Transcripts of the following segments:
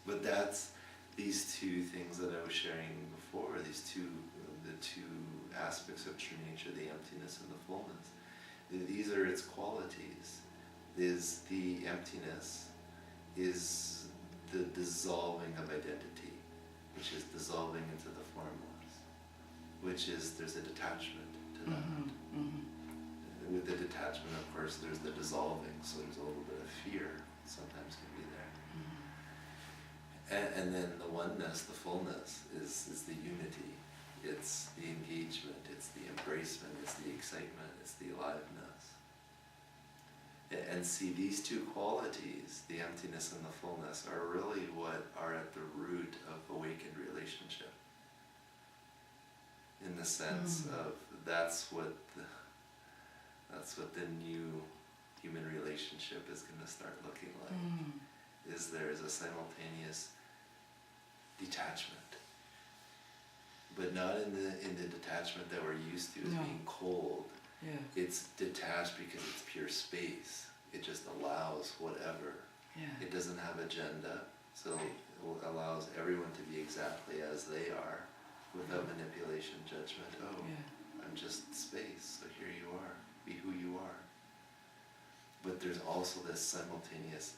But that's these two things that I was sharing before, the two aspects of true nature, the emptiness and the fullness. These are its qualities. Is the emptiness is the dissolving of identity, which is dissolving into the formless, which is, there's a detachment to that. With the detachment, of course, there's the dissolving, so there's a little bit of fear sometimes can be there. And then the oneness, the fullness, is the unity. It's the engagement, it's the embracement, it's the excitement, it's the aliveness. And see, these two qualities, the emptiness and the fullness, are really what are at the root of awakened relationship. In the sense of that's what the new human relationship is going to start looking like. Is there is a simultaneous detachment, but not in the detachment that we're used to as being cold. Yeah. It's detached because it's pure space. It just allows whatever. Yeah. It doesn't have agenda, so it allows everyone to be exactly as they are, without manipulation, judgment. Oh, yeah. I'm just space, so here you are. Be who you are. But there's also this simultaneous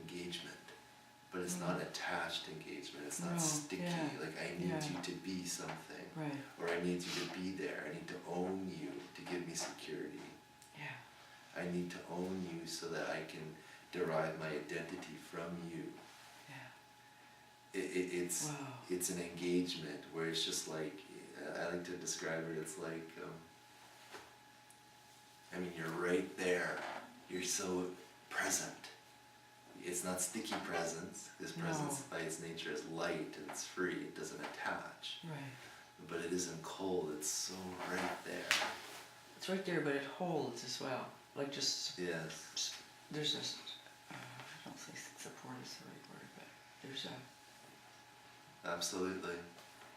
engagement. But it's not attached engagement. It's not sticky. Yeah. Like, I need you to be something. Right. Or I need you to be there. I need to own you to give me security. Yeah. I need to own you so that I can derive my identity from you. Yeah. It's an engagement where it's just like, I like to describe it, it's like, I mean, you're right there. You're so present. It's not sticky presence. This presence by its nature is light and it's free. It doesn't attach. Right. But it isn't cold. It's so right there. It's right there, but it holds as well. Like just... Yes. There's this... I don't think support is the right word, but there's a... Absolutely.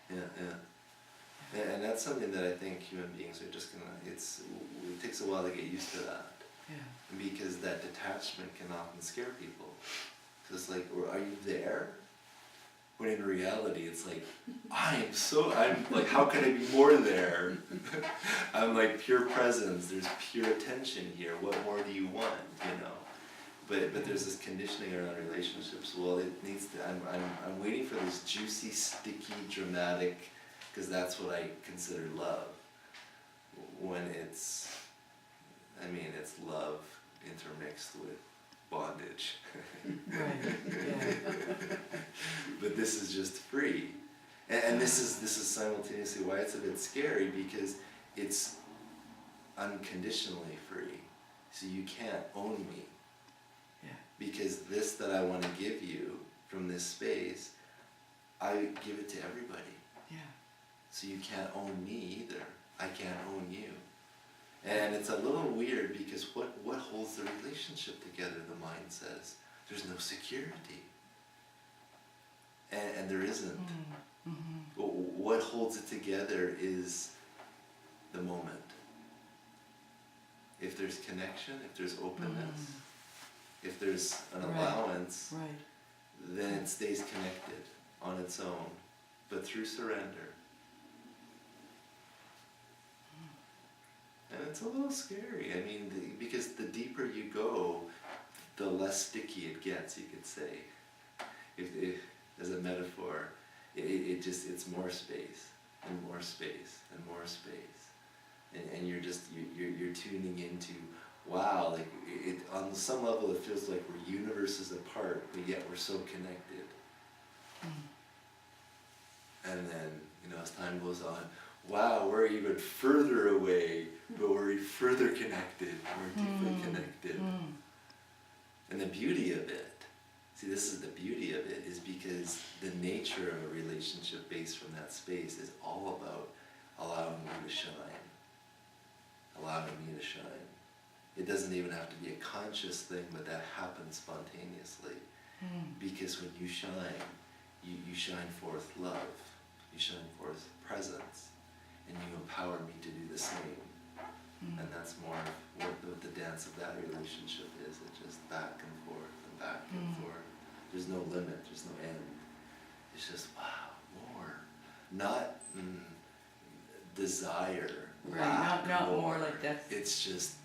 Yeah. And that's something that I think human beings are just gonna... It takes a while to get used to that. Yeah. Because that detachment can often scare people. So it's like, are you there? When in reality, it's like, I'm like, how can I be more there? I'm like pure presence. There's pure attention here. What more do you want? You know. But there's this conditioning around relationships. Well, it needs to. I'm waiting for this juicy, sticky, dramatic, because that's what I consider love. When it's love intermixed with bondage. Right. Yeah. But this is just free, and this is simultaneously why it's a bit scary, because it's unconditionally free. So you can't own me. Yeah. Because this that I want to give you from this space, I give it to everybody. Yeah. So you can't own me either. I can't own you. And it's a little weird because what holds the relationship together, the mind says? There's no security. And there isn't. What holds it together is the moment. If there's connection, if there's openness, if there's an allowance, then it stays connected on its own, but through surrender. And it's a little scary. I mean, because the deeper you go, the less sticky it gets, you could say. If as a metaphor, it's more space and more space and more space, and you're tuning into, wow, like it on some level it feels like we're universes apart, but yet we're so connected. And then, as time goes on, wow, we're even further away, but we're further connected, we're deeply connected. And the beauty of it, see, this is the beauty of it, is because the nature of a relationship based from that space is all about allowing you to shine, allowing me to shine. It doesn't even have to be a conscious thing, but that happens spontaneously. Because when you shine, you shine forth love, you shine forth presence, and you empower me to do the same. And that's more of what the dance of that relationship is. It's just back and forth and back and forth. There's no limit, there's no end. It's just, wow, more. Not desire, Right, lack, not more like that. It's just,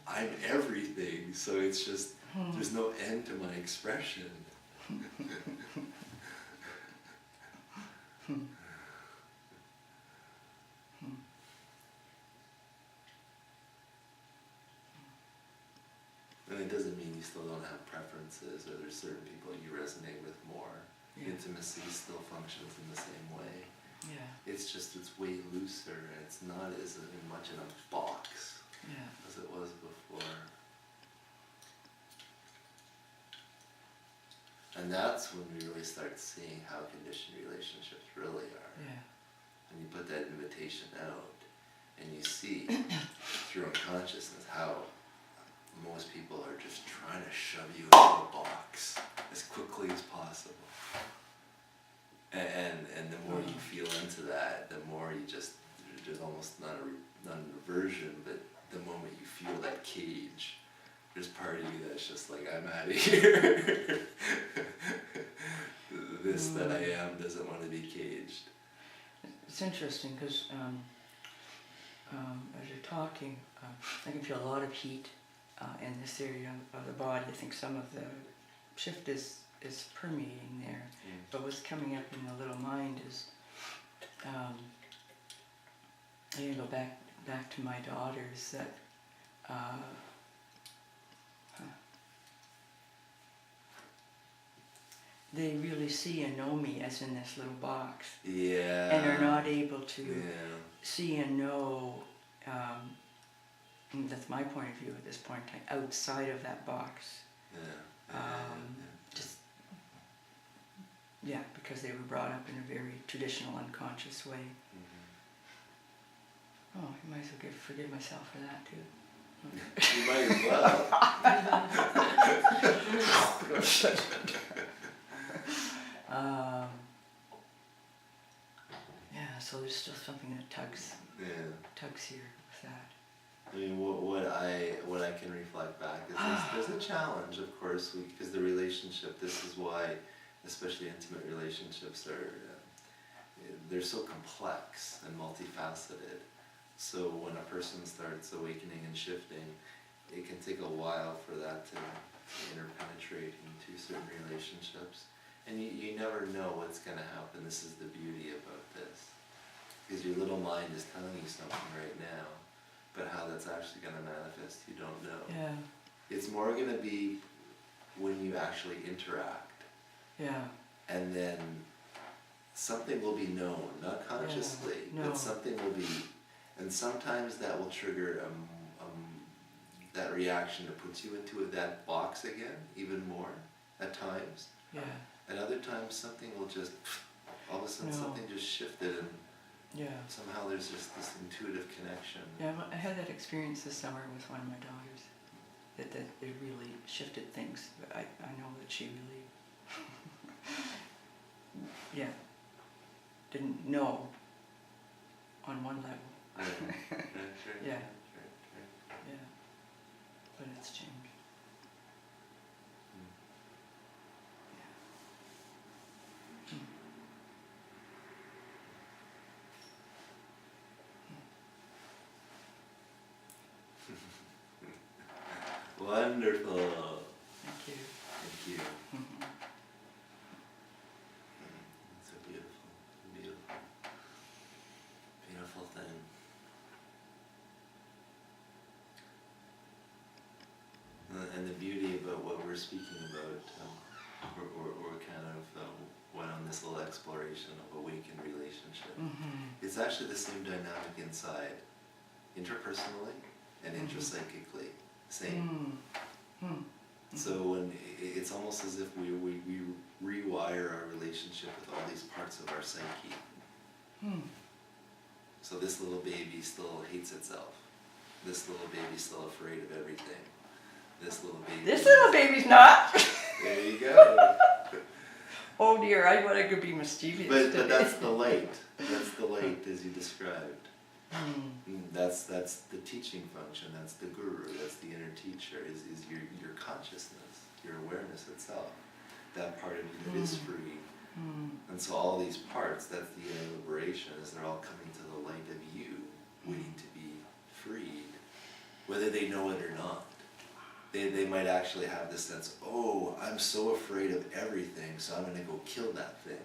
I'm everything, so it's just, there's no end to my expression. And it doesn't mean you still don't have preferences, or there's certain people you resonate with more. Yeah. Intimacy still functions in the same way. Yeah. It's just, it's way looser, and it's not as much in a box as it was before. And that's when we really start seeing how conditioned relationships really are. Yeah. And you put that invitation out, and you see through unconsciousness how most people are just trying to shove you into a box as quickly as possible. And the more you feel into that, the more you just, there's almost not an aversion, but the moment you feel that cage, there's part of you that's just like, I'm out of here. This that I am doesn't want to be caged. It's interesting because as you're talking, I can feel a lot of heat in this area of the body. I think some of the shift is permeating there. But what's coming up in the little mind is, I'm going to go back to my daughters that, they really see and know me as in this little box. Yeah. And are not able to see and know, and that's my point of view at this point in time, outside of that box. Just, because they were brought up in a very traditional, unconscious way. Oh, I might as well forgive myself for that too. You might as well. So there's still something that tugs here with that. I mean, what I can reflect back is there's a challenge, of course, because the relationship. This is why, especially intimate relationships, they're so complex and multifaceted. So when a person starts awakening and shifting, it can take a while for that to interpenetrate into certain relationships. And you never know what's going to happen. This is the beauty about this. Because your little mind is telling you something right now, but how that's actually going to manifest, you don't know. Yeah. It's more going to be when you actually interact. Yeah. And then something will be known, not consciously, but something will be, and sometimes that will trigger that reaction that puts you into that box again, even more, at times. Yeah. And other times something will just, all of a sudden something just shifted, and somehow there's just this intuitive connection. Yeah, I had that experience this summer with one of my daughters, that it really shifted things. But I know that she really, didn't know on one level. Right. Yeah. But it's changed. Wonderful. Thank you. Thank you. It's a beautiful thing. And the beauty about what we're speaking about, or kind of went on this little exploration of awakened relationship. It's actually the same dynamic inside, interpersonally and intrapsychically. Same. So when it's almost as if we rewire our relationship with all these parts of our psyche. So this little baby still hates itself. This little baby's still afraid of everything. This little baby's not. There you go. Oh dear, I thought I could be mischievous. But that's the light. That's the light as you described. That's the teaching function. That's the guru. That's the inner teacher. Is your consciousness, your awareness itself. that part of me that is free. And so all these parts, that's the inner liberation, is they're all coming to the light of you, waiting to be freed, whether they know it or not. They might actually have this sense, oh, I'm so afraid of everything, so I'm going to go kill that thing.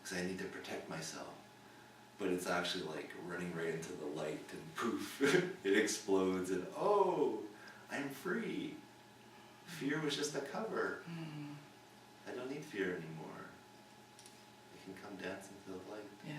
Because I need to protect myself. But it's actually like running right into the light and poof, it explodes and oh, I'm free. Fear was just a cover. I don't need fear anymore. I can come dance into the light. Yeah.